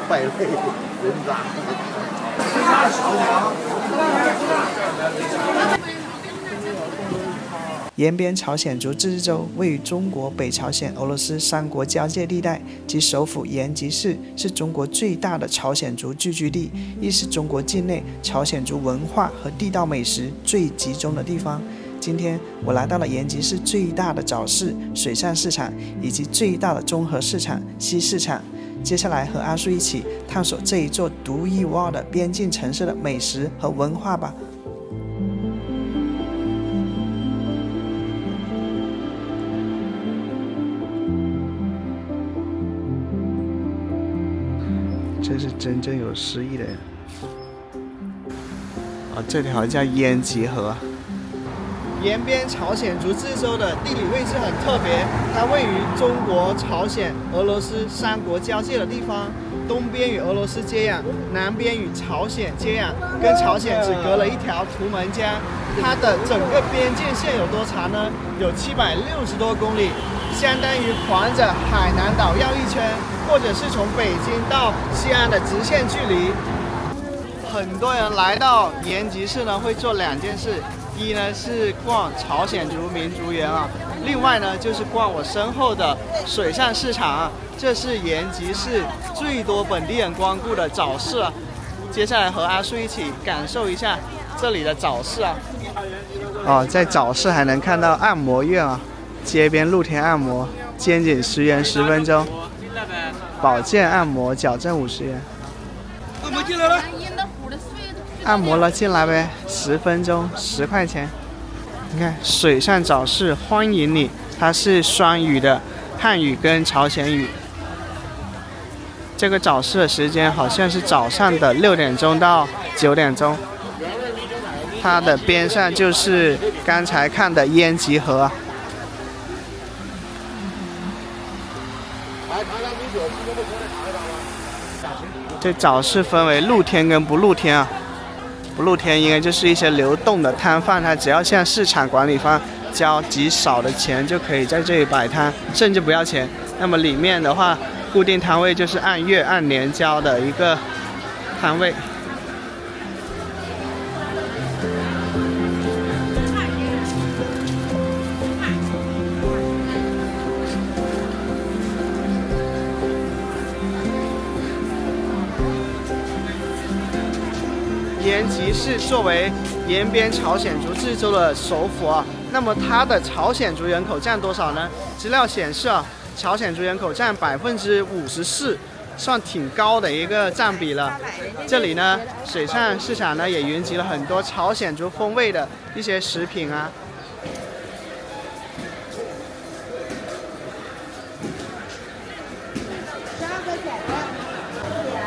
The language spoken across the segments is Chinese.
败类人渣。延边朝鲜族自治州位于中国、北朝鲜、俄罗斯三国交界地带，其首府延吉市是中国最大的朝鲜族聚居地，亦是中国境内朝鲜族文化和地道美食最集中的地方。今天我来到了延吉市最大的早市水上市场以及最大的综合市场西市场。接下来和阿树一起探索这一座独一无二的边境城市的美食和文化吧。这是真正有诗意的人。这条叫延吉河。延边朝鲜族自治州的地理位置很特别，它位于中国、朝鲜、俄罗斯三国交界的地方，东边与俄罗斯接壤，南边与朝鲜接壤，跟朝鲜只隔了一条图们江。它的整个边界线有多长呢？有760多公里，相当于环着海南岛绕一圈，或者是从北京到西安的直线距离。很多人来到延吉市呢，会做2件事。第一呢是逛朝鲜族民族园啊，另外呢就是逛我身后的水上市场啊，这是延吉市最多本地人光顾的早市啊。接下来和阿树一起感受一下这里的早市啊。在早市还能看到按摩院啊，街边露天按摩，肩颈10元10分钟，保健按摩矫正50元。按摩了进来呗，10分钟10块钱。你看水上早市欢迎你，它是双语的，汉语跟朝鲜语。这个早市的时间好像是早上的6点钟到9点钟。它的边上就是刚才看的延吉河。这早市分为露天跟不露天啊。不露天应该就是一些流动的摊贩，他只要向市场管理方交极少的钱就可以在这里摆摊，甚至不要钱。那么里面的话，固定摊位就是按月按年交的一个摊位。延吉市作为延边朝鲜族自治州的首府啊，那么它的朝鲜族人口占多少呢？资料显示啊，朝鲜族人口占54%，算挺高的一个占比了。这里呢，水上市场呢也云集了很多朝鲜族风味的一些食品啊。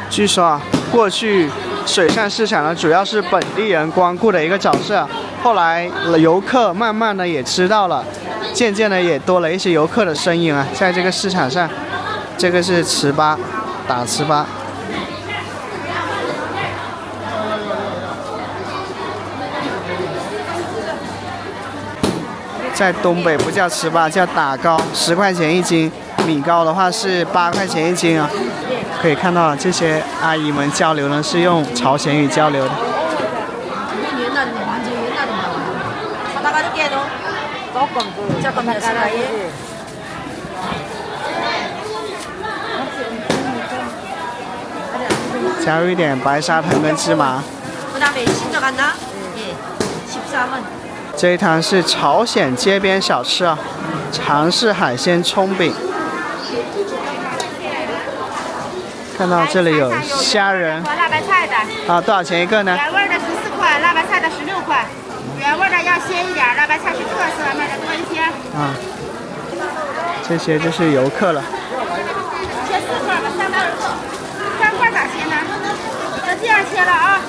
据说啊，过去水上市场呢主要是本地人光顾的一个早市，后来游客慢慢的也知道了，渐渐的也多了一些游客的身影啊，在这个市场上。这个是糍粑，打糍粑。在东北不叫糍粑，叫打糕，10块钱一斤。米糕的话是8块钱一斤啊。可以看到这些阿姨们交流呢是用朝鲜语交流的。加入一点白砂糖跟芝麻。这一摊是朝鲜街边小吃啊，尝试海鲜葱饼。看到这里有虾仁辣白菜的啊，多少钱一个呢？原味的14块，辣白菜的16块。原味的要鲜一点，辣白菜是特色，卖的多一些。啊，这些就是游客了。切4块吧，3块咋切呢？这样切了啊。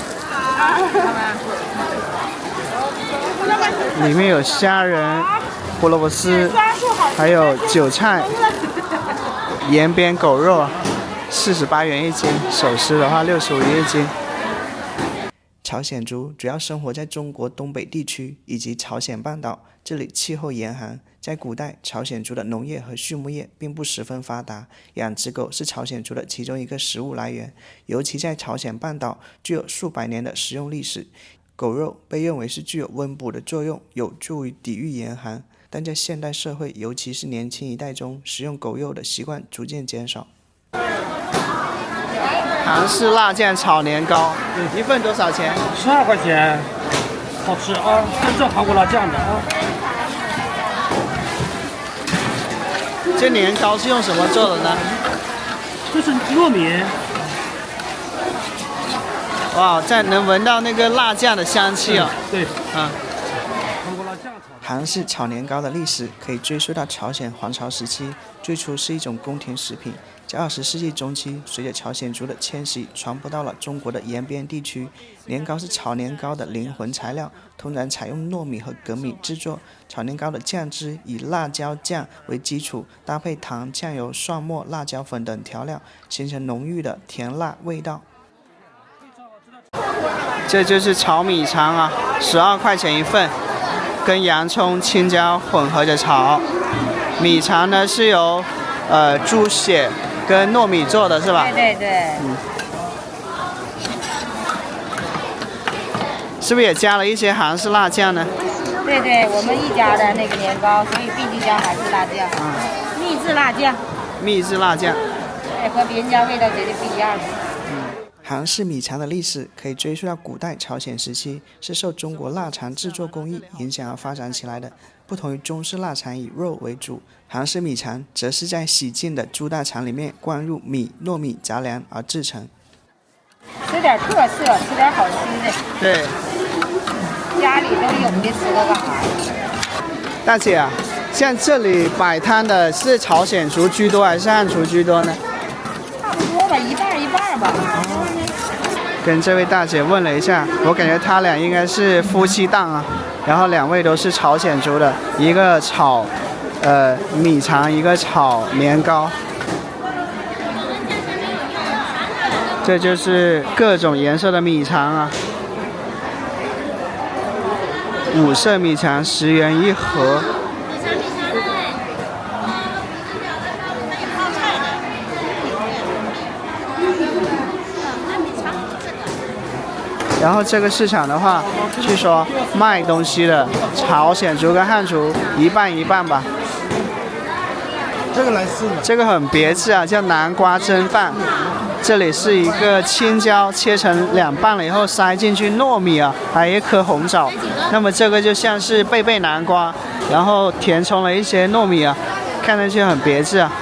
里面有虾仁、胡萝卜丝，还有韭菜、延边狗肉，48元一斤，手撕的话65元一斤。朝鲜族主要生活在中国东北地区以及朝鲜半岛，这里气候严寒。在古代，朝鲜族的农业和畜牧业并不十分发达，养殖狗是朝鲜族的其中一个食物来源，尤其在朝鲜半岛具有数百年的食用历史。狗肉被认为是具有温补的作用，有助于抵御严寒，但在现代社会，尤其是年轻一代中，食用狗肉的习惯逐渐减少。韩式辣酱炒年糕，一份多少钱？12块钱，好吃啊！真正韩国辣酱的啊。这年糕是用什么做的呢？这是糯米。哇，能闻到那个辣酱的香气哦。对，嗯。韩国辣酱炒。韩式炒年糕的历史可以追溯到朝鲜皇朝时期，最初是一种宫廷食品。在20世纪中期，随着朝鲜族的迁徙，传播到了中国的延边地区。年糕是炒年糕的灵魂材料，通常采用糯米和粳米制作。炒年糕的酱汁以辣椒酱为基础，搭配糖、酱油、蒜末、辣椒粉等调料，形成浓郁的甜辣味道。这就是炒米肠啊，12块钱一份，跟洋葱、青椒混合着炒。米肠呢是由猪血跟糯米做的是吧？对对对。是不是也加了一些韩式辣酱呢？对对，我们一家的那个年糕，所以必须加韩式辣酱，秘制辣酱。秘制辣酱。对，和别人家味道绝对不一样的。韩式米肠的历史可以追溯到古代朝鲜时期，是受中国腊肠制作工艺影响而发展起来的。不同于中式腊肠以肉为主，韩式米肠则是在洗净的猪大肠里面灌入米、糯米、杂粮而制成。吃点特色，吃点好吃的。对，家里都有的吃个干啥？大姐啊，像这里摆摊的是朝鲜族居多还是汉族居多呢？差不多吧，一半一半吧。跟这位大姐问了一下，我感觉他俩应该是夫妻档啊。然后2位都是朝鲜族的，一个炒米肠，一个炒年糕。这就是各种颜色的米肠啊，5色米肠10元一盒。然后这个市场的话，据说卖东西的朝鲜族跟汉族一半一半吧。这个来试呢。这个很别致啊，叫南瓜蒸饭。这里是一个青椒切成2半了以后塞进去糯米啊，还有一颗红枣。那么这个就像是贝南瓜，然后填充了一些糯米啊，看上去很别致啊。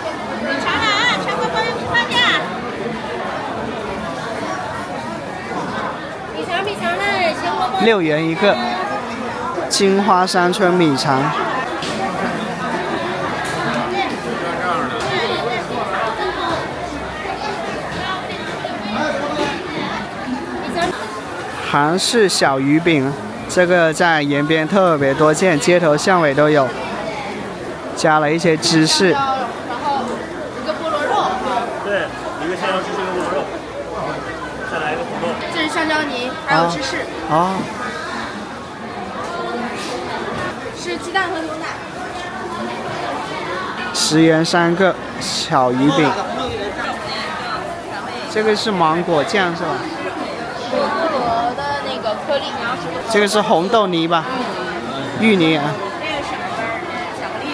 6元一个，金花山村米肠。韩式小鱼饼，这个在延边特别多见，街头巷尾都有，加了一些芝士。然后一个菠萝肉，对，一个香蕉芝士，一个菠萝肉，再来一个土豆。这是香蕉泥，还有芝士，哦，是鸡蛋和牛奶。10元3个小鱼饼。这个是芒果酱是吧？菠萝的那个颗粒，然后是这个是红豆泥吧？芋泥啊。这个是巧克力，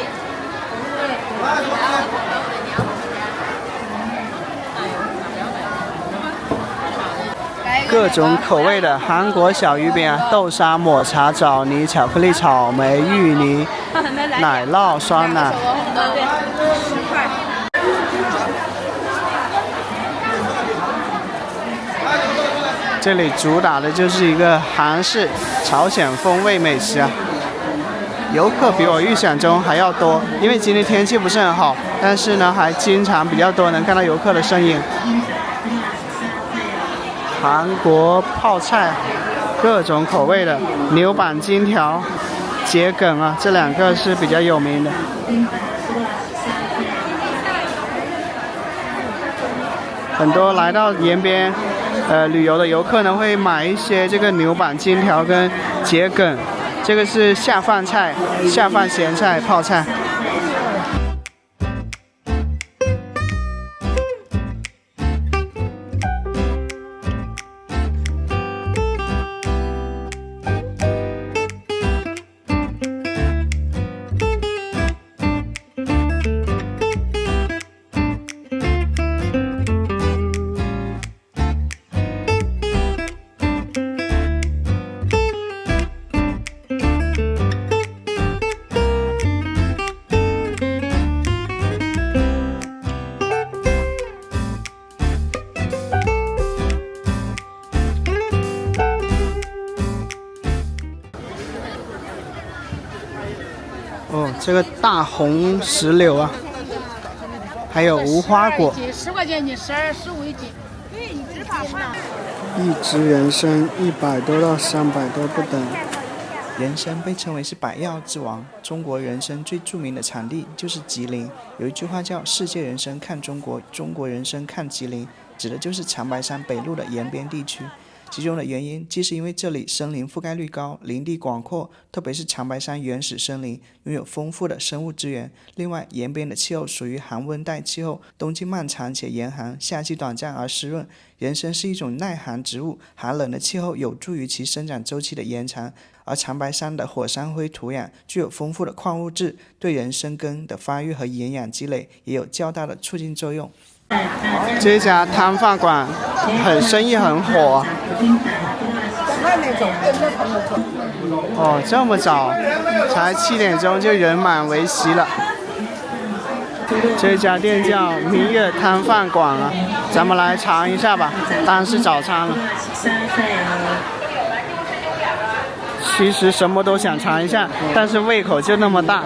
各种口味的韩国小鱼饼啊，豆沙、抹茶、枣泥、巧克力、草莓、芋泥、奶酪、酸奶。对，10块。这里主打的就是一个韩式朝鲜风味美食啊，游客比我预想中还要多，因为今天天气不是很好，但是呢还经常比较多能看到游客的身影。韩国泡菜，各种口味的牛板筋条、桔梗啊，这2个是比较有名的。很多来到延边旅游的游客呢会买一些这个牛板筋条跟桔梗，这个是下饭菜、下饭咸菜、泡菜。哦，这个大红石榴啊，还有无花果。10块钱一斤，12、15一斤。对，你只把饭。一只人参100多到300多不等。人参被称为是百药之王，中国人参最著名的产地就是吉林。有一句话叫"世界人参看中国，中国人参看吉林"，指的就是长白山北麓的沿边地区。其中的原因既是因为这里森林覆盖率高，林地广阔，特别是长白山原始森林拥有丰富的生物资源。另外，沿边的气候属于寒温带气候，冬季漫长且严寒，夏季短暂而湿润。人参是一种耐寒植物，寒冷的气候有助于其生长周期的延长，而长白山的火山灰土壤具有丰富的矿物质，对人参根的发育和营养积累也有较大的促进作用。这家摊贩馆生意很火。哦，这么早，才7点钟就人满为席了。这家店叫明月摊贩馆啊，咱们来尝一下吧，当然是早餐了。其实什么都想尝一下，但是胃口就那么大。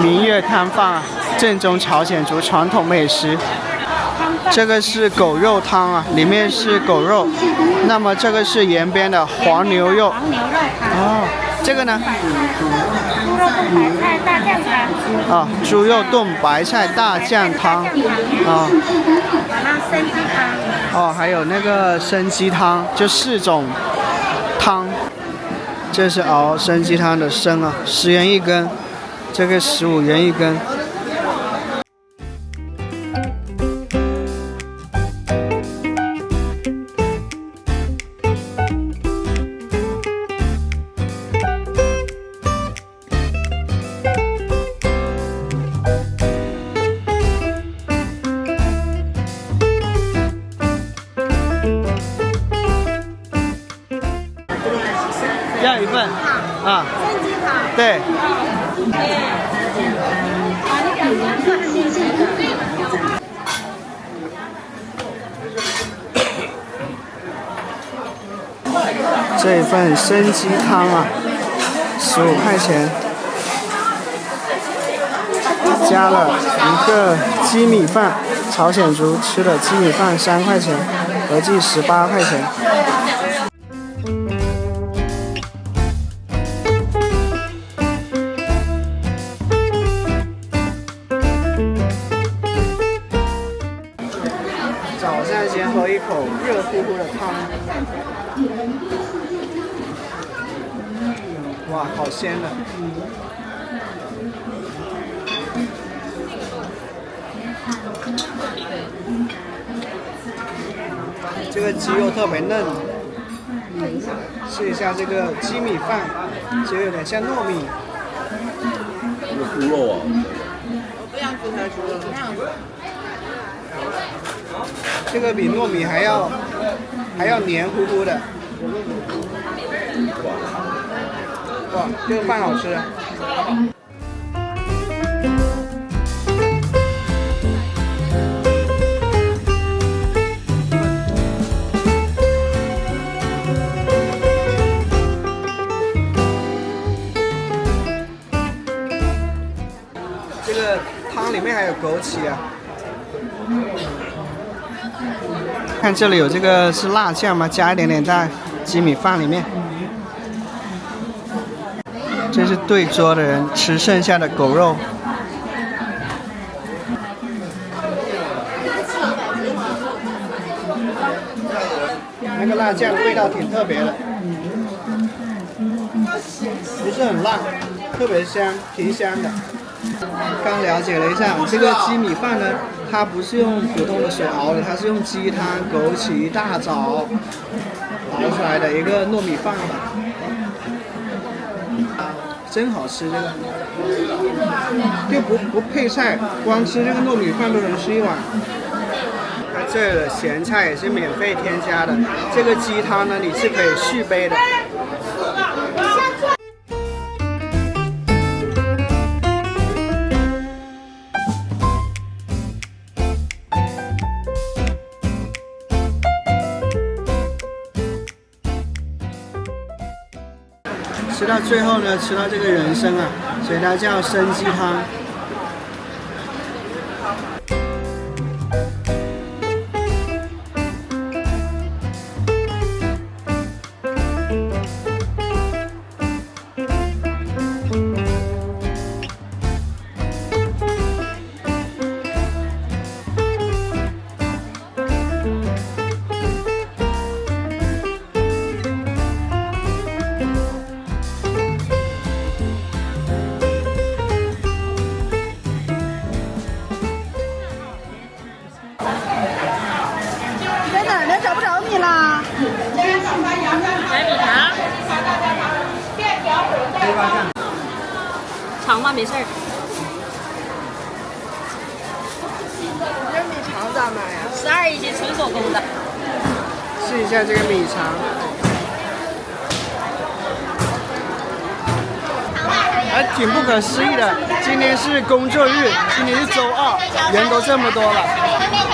明月摊贩啊，正宗朝鲜族传统美食。这个是狗肉汤啊，里面是狗肉。那么这个是延边的黄牛肉。黄牛肉汤。哦，这个呢？猪肉炖白菜大酱汤。猪肉炖白菜大酱汤。啊。完了参鸡汤。哦，还有那个参鸡汤，就4种汤。这是熬参鸡汤的参啊，10元一根。这个15元一根。要一份啊？参鸡汤。对。这一份参鸡汤啊，15块钱，加了一个鸡米饭，朝鲜族吃的鸡米饭3块钱，合计18块钱。早上先喝一口热乎乎的汤，哇，好鲜的！这个鸡肉特别嫩，试一下这个鸡米饭，就有点像糯米。这个猪肉啊。这个比糯米还要黏糊糊的。哇，这个饭好吃。这个汤里面还有枸杞啊。看这里有这个是辣酱吗？加一点点在鸡米饭里面。这是对桌的人吃剩下的狗肉。那个辣酱味道挺特别的，不是很辣，特别香，挺香的。刚了解了一下，这个鸡米饭呢，它不是用普通的水熬的，它是用鸡汤、枸杞、大枣熬出来的一个糯米饭吧。真好吃，这个就不配菜，光吃这个糯米饭都能吃一碗。它这的咸菜也是免费添加的，这个鸡汤呢你是可以续杯的。吃到最后呢，吃到这个人参啊，所以它叫参鸡汤。尝吧，没事儿。这米肠咋买呀12一斤，纯手工的。试一下这个米肠。还挺不可思议的，今天是工作日，今天是周2，人都这么多了。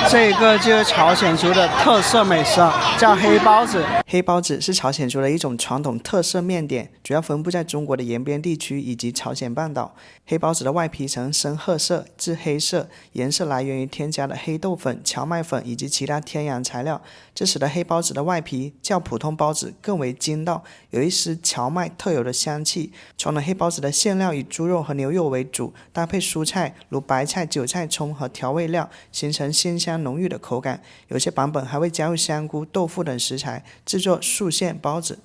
这个就是朝鲜族的特色美食啊，叫黑包子。黑包子是朝鲜族的一种传统特色面点，主要分布在中国的延边地区以及朝鲜半岛。黑包子的外皮呈深褐色至黑色，颜色来源于添加的黑豆粉、荞麦粉以及其他天然材料，这使得黑包子的外皮较普通包子更为筋道，有一丝荞麦特有的香气。传统黑包子的馅料以猪肉和牛肉为主，搭配蔬菜如白菜、韭菜、葱和调味料，形成鲜香浓郁的口感。有些版本还会加入香菇、豆腐等食材，制作素馅包子。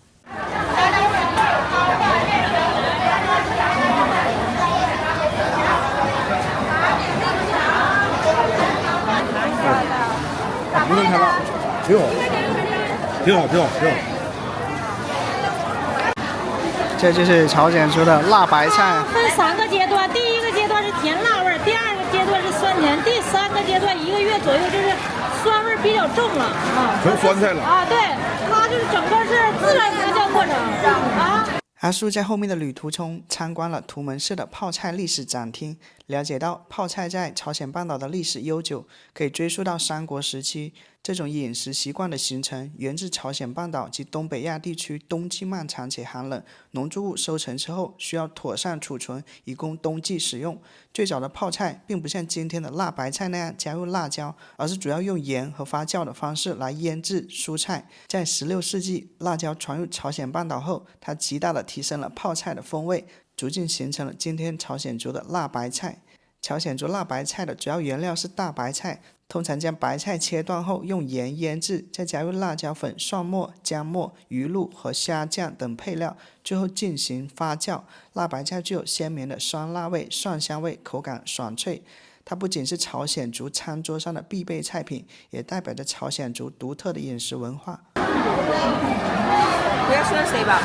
不能太辣，挺好，挺好，挺好，挺好。这就是朝鲜族的辣白菜。分3个阶段，第1个阶段是甜辣味儿，第2个阶段是酸甜，第3个阶段1个月左右就是酸味比较重了啊。成酸菜了啊，对，它就是整个是自然发酵过程啊。阿树在后面的旅途中参观了图门市的泡菜历史展厅，了解到泡菜在朝鲜半岛的历史悠久，可以追溯到三国时期。这种饮食习惯的形成源自朝鲜半岛及东北亚地区冬季漫长且寒冷，农作物收成之后需要妥善储存，以供冬季使用。最早的泡菜并不像今天的辣白菜那样加入辣椒，而是主要用盐和发酵的方式来腌制蔬菜。在16世纪，辣椒传入朝鲜半岛后，它极大地提升了泡菜的风味，逐渐形成了今天朝鲜族的辣白菜。朝鲜族辣白菜的主要原料是大白菜，通常将白菜切断后用盐腌制，再加入辣椒粉、蒜末、姜末、鱼露和虾酱等配料，最后进行发酵。辣白菜具有鲜明的酸辣味、蒜香味，口感爽脆。它不仅是朝鲜族餐桌上的必备菜品，也代表着朝鲜族独特的饮食文化。不要选谁吧？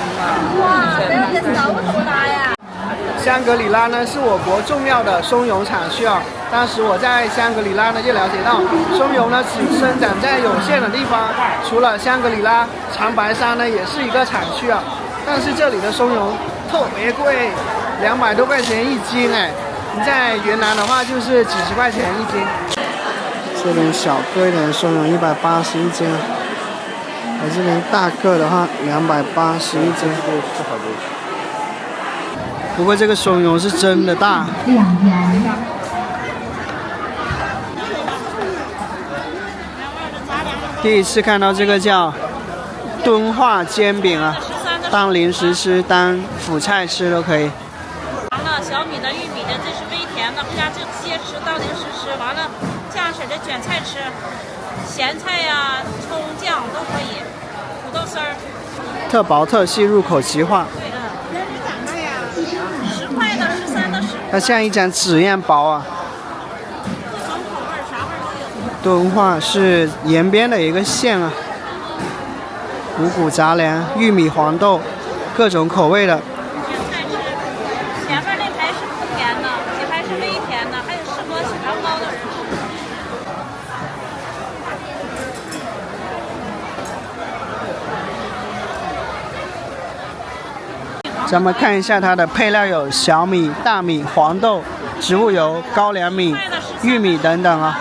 哇，这个手多大呀！香格里拉呢是我国重要的松茸产区啊。当时我在香格里拉呢就了解到，松茸呢只生长在有限的地方，除了香格里拉，长白山呢也是一个产区啊。但是这里的松茸特别贵，200多块钱一斤哎，你在云南的话就是几十块钱一斤。这边小个一点的松茸180一斤，而这边大个的话280一斤。不过这个松茸是真的大。第一次看到这个叫敦化煎饼啊，当零食吃，当辅菜吃都可以。小米的、玉米的，这是微甜的，回家就直接吃，到零食吃。完了，酱式的卷菜吃，咸菜呀、葱酱都可以，土豆丝儿。特薄特细，入口即化。对的。10块的、13的、10。它像一张纸一样薄啊。各种口味，啥味都有。敦化是延边的一个县啊。五谷杂粮、玉米、黄豆，各种口味的。卷菜吃，前面那排是不甜的，这排是微甜的，还有适合血糖高的人吃。咱们看一下它的配料有小米、大米、黄豆、植物油、高粱米、玉米等等啊。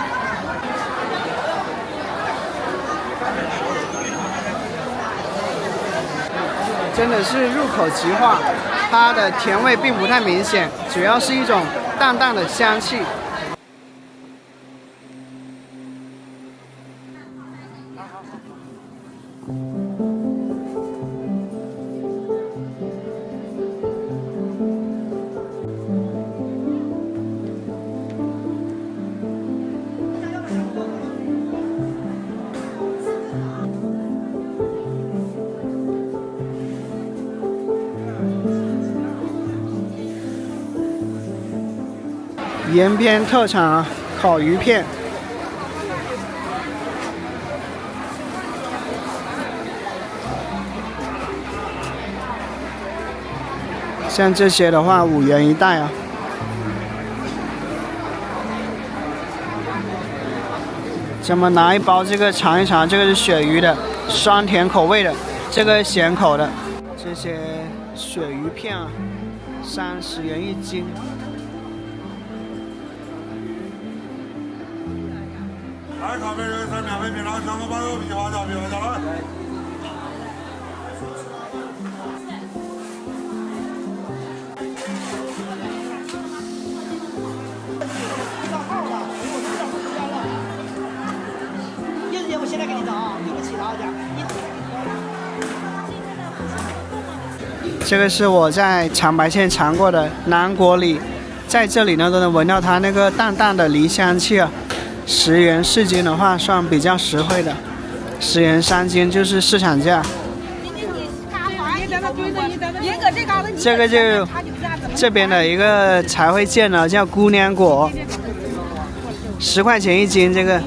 真的是入口即化，它的甜味并不太明显，主要是一种淡淡的香气。延边特产啊，烤鱼片。像这些的话，5元一袋啊。咱们拿一包这个尝一尝，这个是鳕鱼的，酸甜口味的，这个咸口的。这些鳕鱼片啊，30元一斤。来，咖啡人3免费品尝香锅包肉皮花饺，来。叶子姐，我现在给你找啊，对不起大家。这个是我在长白县尝过的南国梨，在这里呢都能闻到它那个淡淡的梨香气啊。10元4斤的话，算比较实惠的，10元3斤就是市场价。这个就这边的一个才会见的，叫姑娘果，10块钱一斤。这个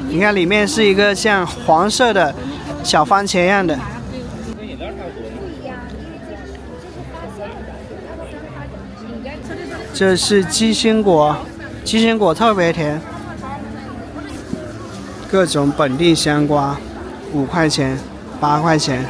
你看里面是一个像黄色的小番茄一样的。这是鸡心果，鸡心果特别甜。各种本地香瓜，5块钱、8块钱。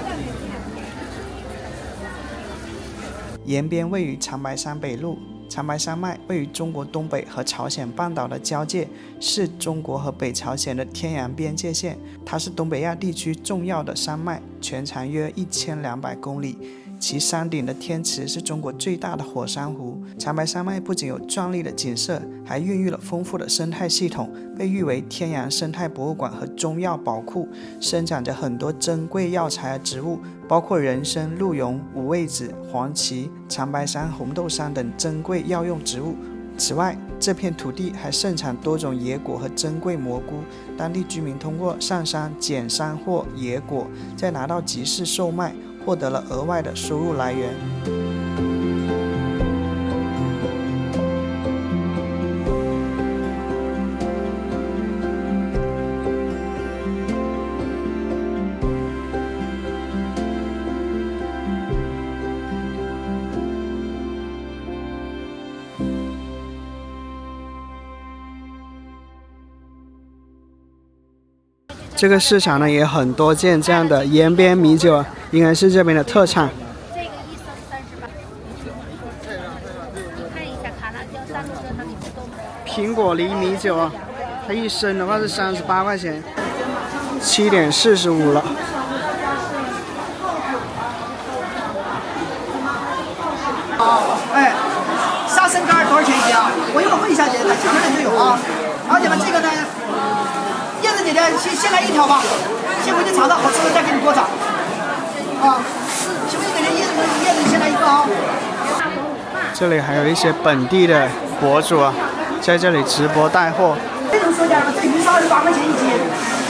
延边位于长白山北麓，长白山脉位于中国东北和朝鲜半岛的交界，是中国和北朝鲜的天然边界线。它是东北亚地区重要的山脉，全长约1200公里。其山顶的天池是中国最大的火山湖。长白山脉不仅有壮丽的景色，还孕育了丰富的生态系统，被誉为天然生态博物馆和中药宝库，生长着很多珍贵药材和植物，包括人参、鹿茸、五味子、黄芪、长白山、红豆杉等珍贵药用植物。此外，这片土地还盛产多种野果和珍贵蘑菇，当地居民通过上山捡山货野果，再拿到集市售卖，获得了额外的收入来源。这个市场呢也很多见这样的延边米酒，应该是这边的特产。这个一升38。你看一下卡拉胶3个它里面都没有。苹果梨米酒啊，它一升的话是38块钱，7点45了。哎，沙参干多少钱一斤啊？我一会儿问一下姐姐，前面就有啊。而且呢，这个呢，叶子姐姐先来1条吧，先回去尝到好吃的再给你多涨。啊，行不行？姐姐叶子先来1个啊。这里还有一些本地的博主啊，在这里直播带货。这种说价这鱼烧是8块钱一斤，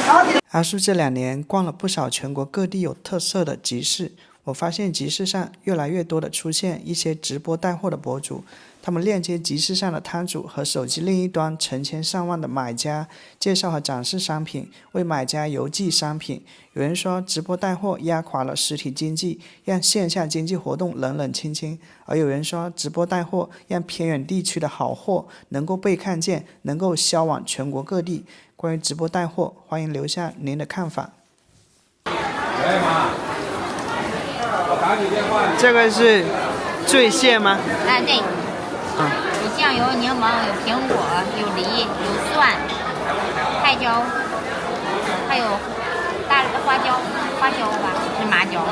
然后阿树这2年逛了不少全国各地有特色的集市，我发现集市上越来越多的出现一些直播带货的博主，他们链接集市上的摊主和手机另一端成千上万的买家，介绍和展示商品，为买家邮寄商品。有人说直播带货压垮了实体经济，让线下经济活动冷冷清清，而有人说直播带货让偏远地区的好货能够被看见，能够销往全国各地。关于直播带货，欢迎留下您的看法。这个是醉蟹吗？哎，对。有酱油、柠檬，有苹果，有梨，有蒜，海椒，还有大花椒吧，是麻椒。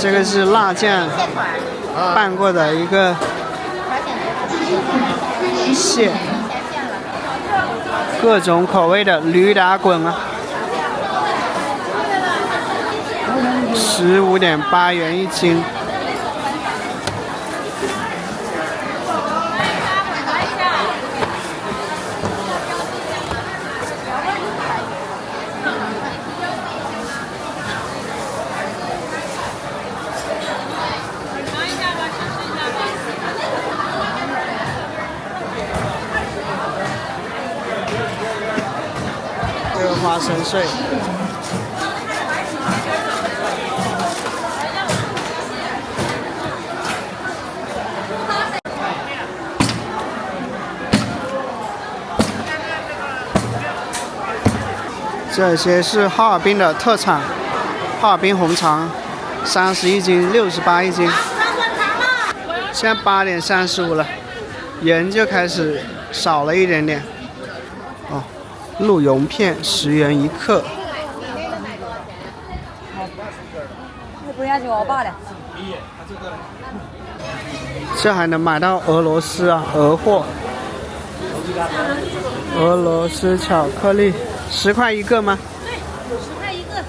这个是辣酱拌过的一个蟹，各种口味的驴打滚啊，15.8元1斤。这个花生碎。这些是哈尔滨的特产，哈尔滨红肠，31斤，68一斤。现在8点35了，盐就开始少了一点点。哦，鹿茸片10元1克。不要去我爸的。这还能买到俄罗斯啊，俄货。俄罗斯巧克力10块1个吗？对，10块1个。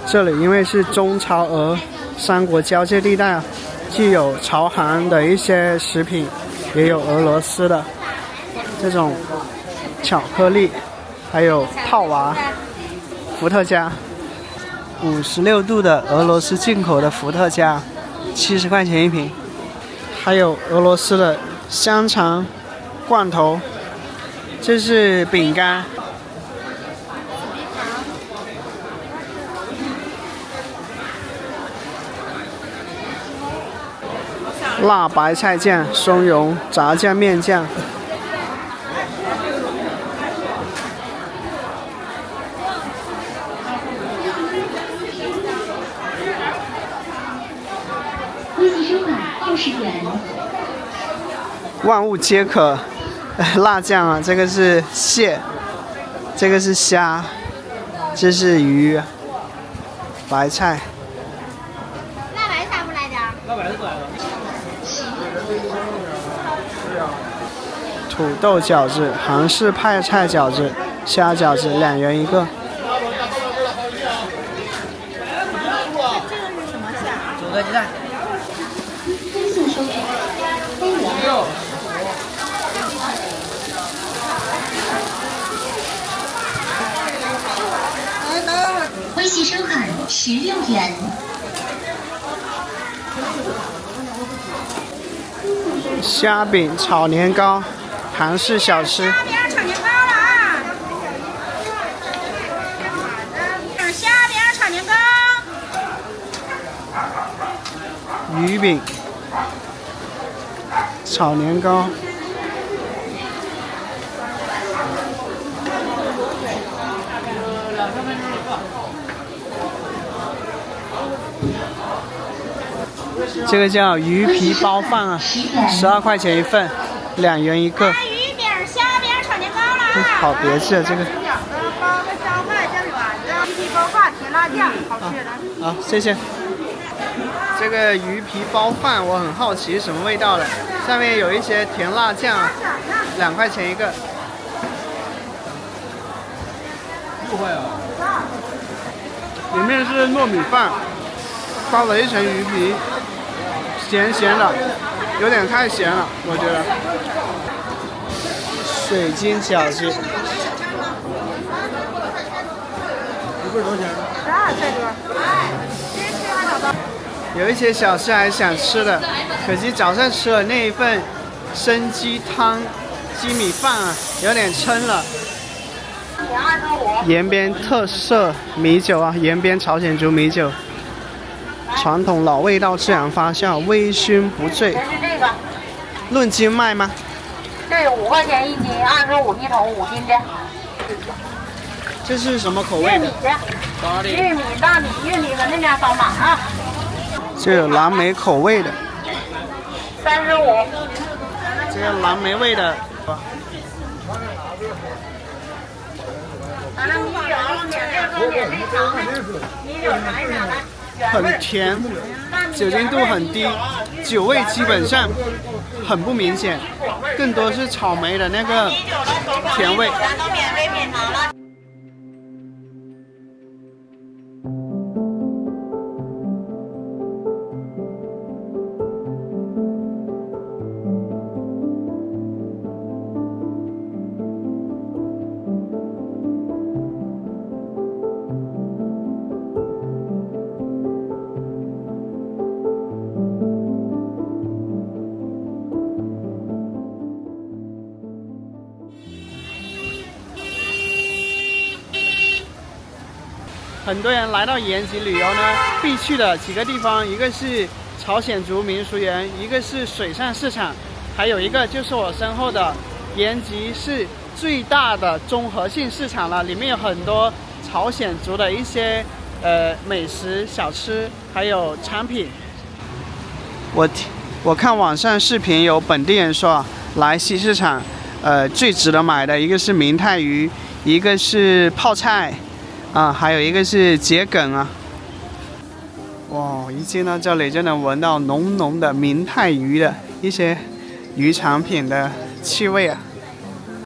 这里因为是中朝俄3国交界地带啊，既有朝韩的一些食品，也有俄罗斯的这种巧克力，还有泡娃、伏特加，56度的俄罗斯进口的伏特加，70块钱1瓶，还有俄罗斯的香肠罐头，这是饼干。辣白菜酱、松茸、炸酱面酱。万物皆可，辣酱啊，这个是蟹，这个是虾，这是鱼，白菜。辣白菜不来点儿？辣白菜不来了。土豆饺子、韩式派菜饺子、虾饺子2元1个。这个是什么馅？煮个鸡蛋。微信收款16元。虾饼炒年糕，韩式小吃。虾饼炒年糕了啊！虾饼炒年糕。鱼饼炒年糕。这个叫鱼皮包饭啊，12块钱1份，2元1个。鱼饼、虾饼炒年糕了。好别致啊，这个。包个烧麦酱圆子，鱼皮包饭甜辣酱，好吃的。好，谢谢。这个鱼皮包饭我很好奇是什么味道的，上面有一些甜辣酱，2块钱1个。里面是糯米饭，包了一层鱼皮，咸咸的，有点太咸了，我觉得。水晶饺子，一份多少钱？有一些小吃还想吃的，可惜早上吃了那一份生鸡汤、鸡米饭啊，有点撑了。延边特色米酒啊，延边朝鲜族米酒，传统老味道，自然发酵，微醺不醉。论斤卖吗？这5块钱1斤，25一桶5斤的。这是什么口味的？玉米、大米、玉米和那边扫码啊。这有蓝莓口味的，35。这个蓝莓味的。很甜，酒精度很低，酒味基本上很不明显，更多是草莓的那个甜味。很多人来到延吉旅游呢，必去的几个地方，一个是朝鲜族民俗园，一个是水上市场，还有一个就是我身后的延吉市最大的综合性市场了，里面有很多朝鲜族的一些美食小吃，还有产品。我看网上视频有本地人说，来西市场，最值得买的一个是明太鱼，一个是泡菜。还有一个是桔梗啊！哇，一进到这里就能闻到浓浓的明太鱼的一些鱼产品的气味啊！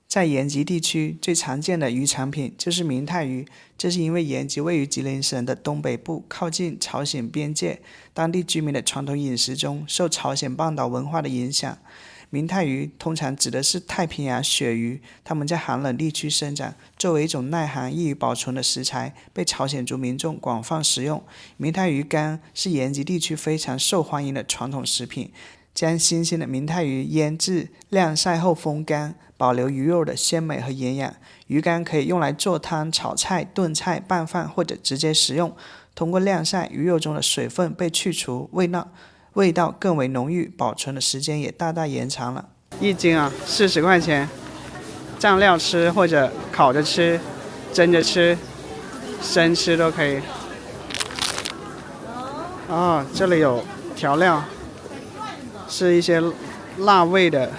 在延吉地区最常见的鱼产品就是明太鱼，这是因为延吉位于吉林省的东北部，靠近朝鲜边界，当地居民的传统饮食中受朝鲜半岛文化的影响。明太鱼通常指的是太平洋鳕鱼，它们在寒冷地区生长，作为一种耐寒、易于保存的食材，被朝鲜族民众广泛食用。明太鱼干是延吉地区非常受欢迎的传统食品，将新鲜的明太鱼腌制、晾晒后风干，保留鱼肉的鲜美和营养。鱼干可以用来做汤、炒菜、炖菜、拌饭或者直接食用。通过晾晒，鱼肉中的水分被去除，味道更为浓郁，保存的时间也大大延长了。一斤啊，40块钱，蘸料吃或者烤着吃、蒸着吃、生吃都可以。这里有调料，是一些辣味的。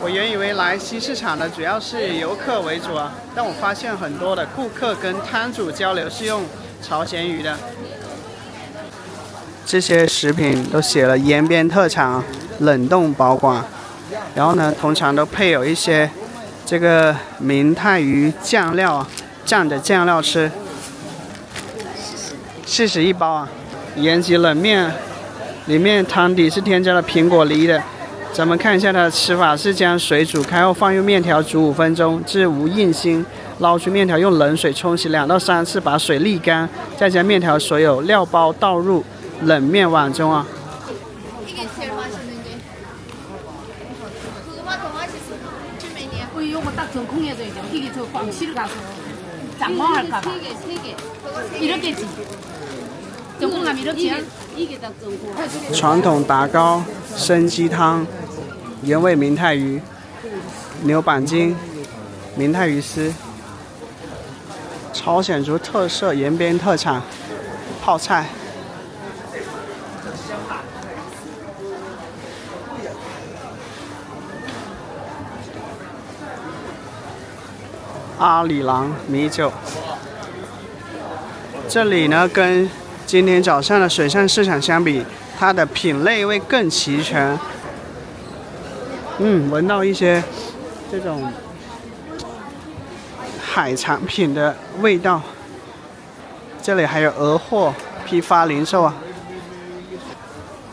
我原以为来西市场的主要是游客为主啊，但我发现很多的顾客跟摊主交流是用朝鲜语的。这些食品都写了延边特产，冷冻保管，然后呢，通常都配有一些这个明太鱼酱料，蘸着酱料吃。40一包啊！延吉冷面，里面汤底是添加了苹果梨的。咱们看一下它的吃法，是将水煮开后放入面条煮5分钟至无硬心，捞出面条用冷水冲洗2到3次，把水沥干，再将面条所有料包倒入冷面碗中啊。传统打糕、生鸡汤、原味明太鱼、牛板筋、明太鱼丝、朝鲜族特色延边特产泡菜。阿里郎米酒，这里呢跟今天早上的水上市场相比，它的品类会更齐全。闻到一些这种海产品的味道。这里还有鹅货批发零售啊，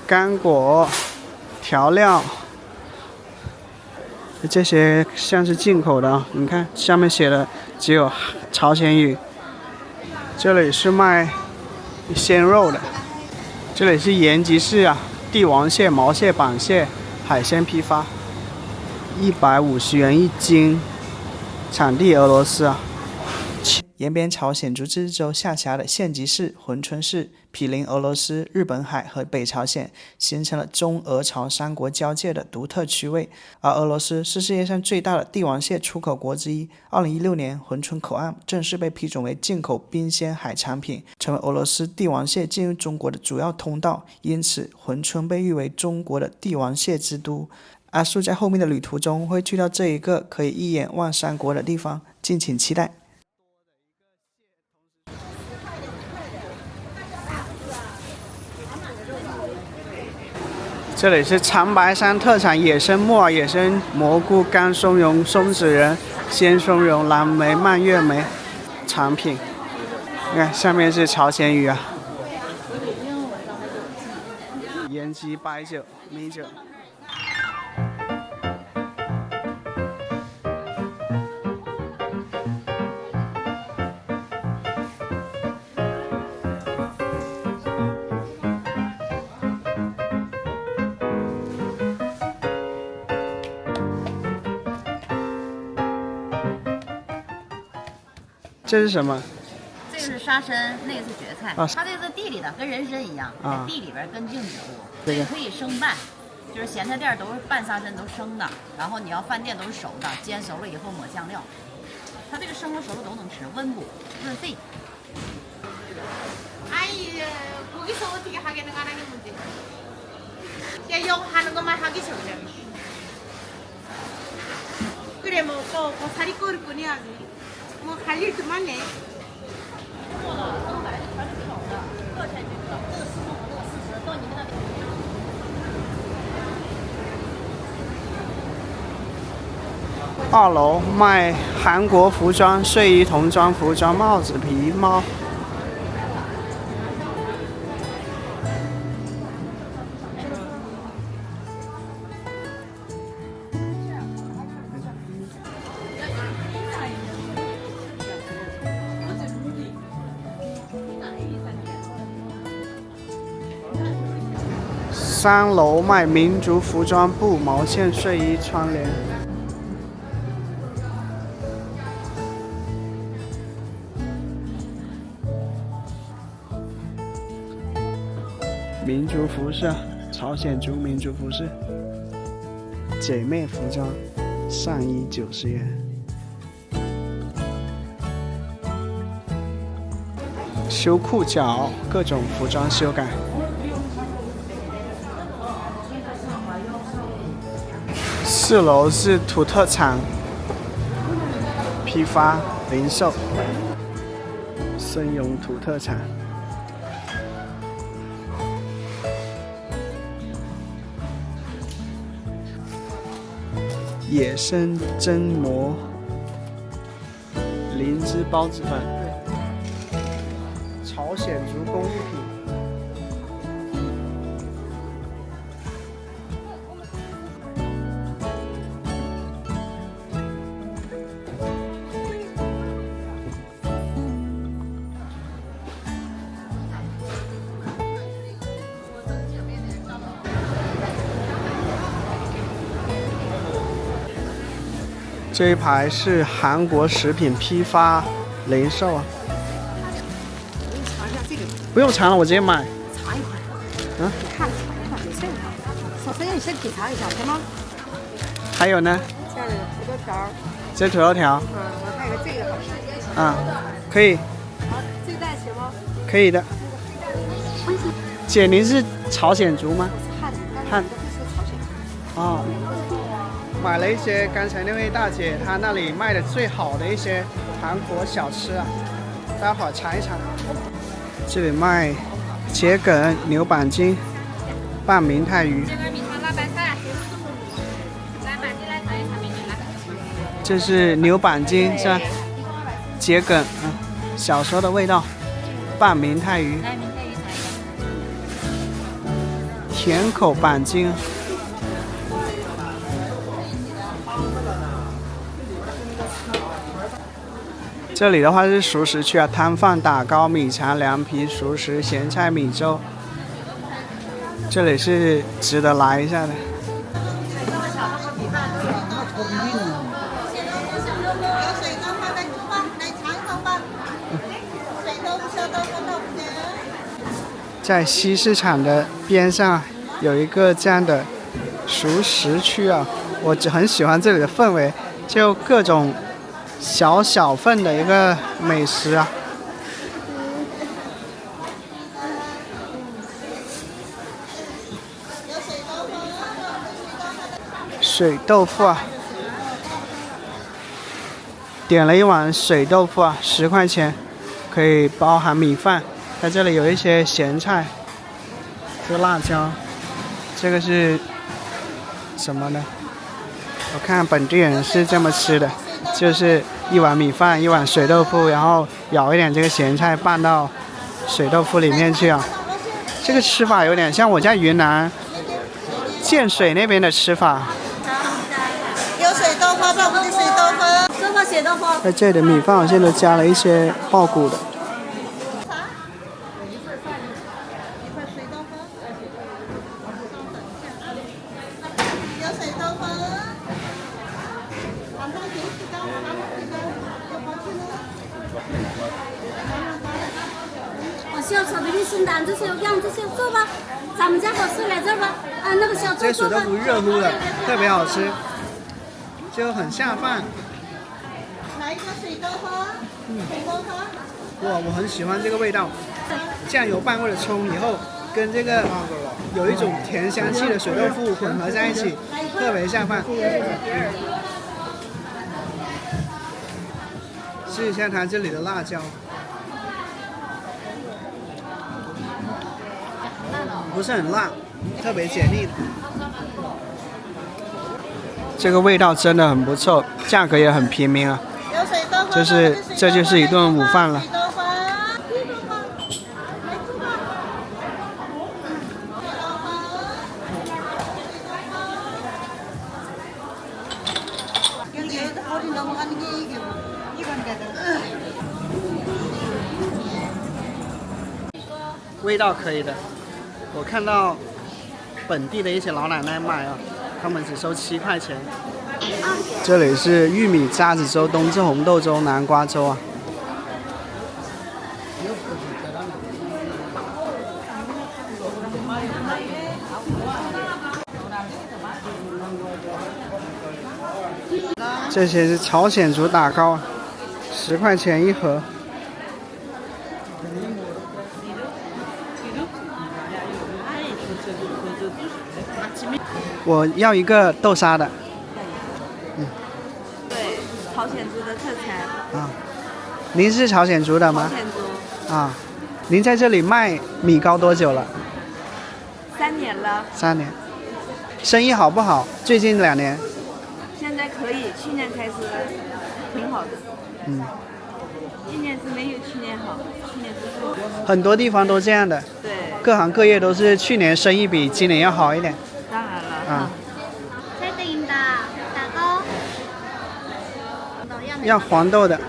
干果、调料，这些像是进口的啊。你看下面写的只有朝鲜语。这里是卖鲜肉的，这里是延吉市啊，帝王蟹、毛蟹、板蟹海鲜批发，150元1斤，产地俄罗斯啊。延边朝鲜族自治州下辖的县级市珲春市毗邻俄罗斯、日本海和北朝鲜，形成了中俄朝三国交界的独特区位。而俄罗斯是世界上最大的帝王蟹出口国之一。2016年，珲春口岸正式被批准为进口冰鲜海产品，成为俄罗斯帝王蟹进入中国的主要通道。因此，珲春被誉为中国的帝王蟹之都。阿树在后面的旅途中会去到这一个可以一眼望三国的地方，敬请期待。这里是长白山特产野生木耳、野生蘑菇、干松茸、松子仁、鲜松茸、蓝莓、蔓越莓产品。你看下面是朝鲜语啊，延吉白酒、米酒。这是什么？这个是沙参，那个是蕨菜。啊，它这是地里的，跟人参一样，在地里边根茎植物。这个可以生拌，就是咸菜店都是拌沙参都生的，然后你要饭店都是熟的，煎熟了以后抹酱料。它这个生和熟的都能吃，温补润肺。아이 거기서 어떻게 하겠는 안 하는 문제. 그냥 영 하는 것만 하기 좋냐. 그래 뭐또 고사리 끓일 뿐이야지. 뭐 할 일도 많네. 2楼卖韩国服装、睡衣、童装服装、帽子、皮帽。3楼卖民族服装、布、毛线、睡衣、窗帘。民族服饰，朝鲜族民族服饰，姐妹服装，上衣90元。修裤脚，各种服装修改。4楼是土特产批发零售，生永土特产。野生榛蘑、灵芝孢子粉、朝鲜族工艺品。这一排是韩国食品批发零售啊。尝一下这个。不用尝了，我直接买。尝一块。嗯。你看，尝一块没事的。首先你先品尝一下，行吗？还有呢？这样的土豆条。这土豆条。我看一个这个好吃。啊，可以。好，这袋行吗？可以的。姐，您是朝鲜族吗？我是汉族。汉。是朝鲜。哦。买了一些刚才那位大姐她那里卖的最好的一些韩国小吃啊，待会儿尝一尝。这里卖桔梗、牛板筋、拌明太鱼。这是牛板筋是吧？桔梗，小时候的味道。拌明太鱼，来，明太鱼尝一下。甜口板筋。这里的话是熟食区啊，摊贩打糕、米肠、凉皮、熟食、咸菜、米粥。这里是值得来一下的。在西市场的边上有一个这样的熟食区啊，我很喜欢这里的氛围，就各种小份的一个美食啊。水豆腐啊，点了一碗水豆腐啊，10块钱，可以包含米饭。在这里有一些咸菜，这辣椒，这个是什么呢？我看本地人是这么吃的，就是一碗米饭，一碗水豆腐，然后舀一点这个咸菜拌到水豆腐里面去啊。这个吃法有点像我在云南建水那边的吃法。有水豆腐，爆谷的水豆腐，什么水豆腐？在这里的米饭好像都加了一些爆谷的。小炒的鱼生蛋，这些羊这些做吧，咱们家好吃来这儿吧。啊，那个小这水豆腐热乎的，特别好吃，就很下饭。来一个水豆腐，水豆腐。哇，我很喜欢这个味道，酱油拌过的葱以后，跟这个有一种甜香气的水豆腐混合在一起，特别下饭。试一下它这里的辣椒。不是很辣，特别解腻。这个味道真的很不错，价格也很平民啊。这就是一顿午饭了。味道可以的。我看到本地的一些老奶奶卖啊，他们只收7块钱。这里是玉米渣子粥、冬至红豆粥、南瓜粥啊。这些是朝鲜族打糕，10块钱一盒。我要一个豆沙的。对，朝鲜族的特产。啊，您是朝鲜族的吗？朝鲜族。啊，您在这里卖米糕多久了3年了。3年。生意好不好？最近2年。现在可以，去年开始挺好的。今年是没有去年好，去年是不。很多地方都这样的。对。各行各业都是去年生意比今年要好一点。当然了。再等的打糕。要黄豆的。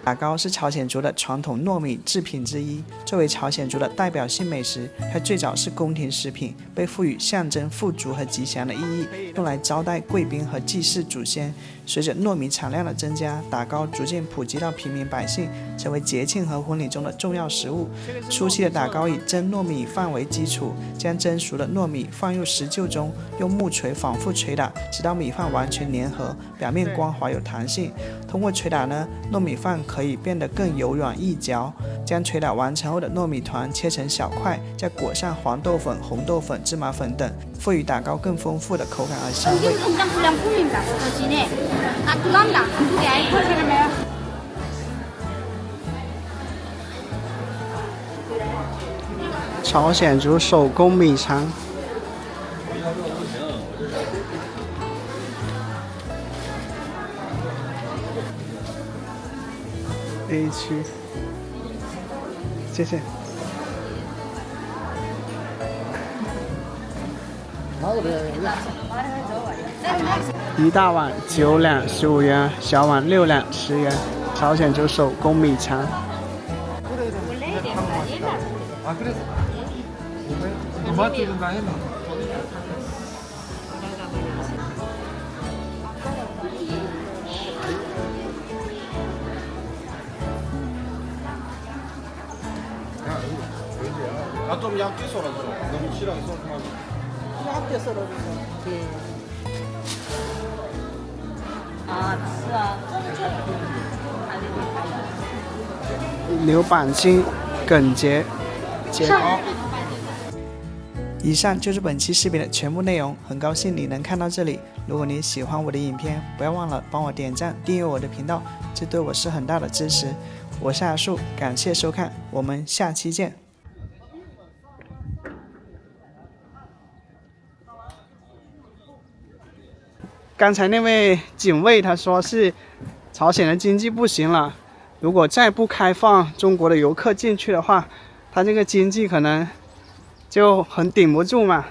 打糕是朝鲜族的传统糯米制品之一，作为朝鲜族的代表性美食，它最早是宫廷食品，被赋予象征富足和吉祥的意义，用来招待贵宾和祭祀祖先。随着糯米产量的增加，打糕逐渐普及到平民百姓，成为节庆和婚礼中的重要食物。初期的打糕以蒸糯米饭为基础，将蒸熟的糯米放入石臼中，用木锤反复捶打，直到米饭完全粘合，表面光滑有弹性。通过捶打呢，糯米饭可以变得更柔软易嚼。将捶打完成后的糯米团切成小块，再裹上黄豆粉、红豆粉、芝麻粉等，赋予打糕更丰富的口感和香味。朝鲜族手工米肠。一区。谢谢。一大碗9两15元，小碗6两10元。朝鲜族手工米肠。좀 얇게 썰어줘. 너무 실하게 썰지 말고. 얇게 썰어주세요. 예. 아, 是啊。牛板筋、耿节、节糕。以上就是本期视频的全部内容，很高兴你能看到这里。如果你喜欢我的影片，不要忘了帮我点赞、订阅我的频道，这对我是很大的支持。我是阿树，感谢收看，我们下期见。刚才那位警卫他说是朝鲜的经济不行了，如果再不开放中国的游客进去的话，他这个经济可能就很顶不住嘛。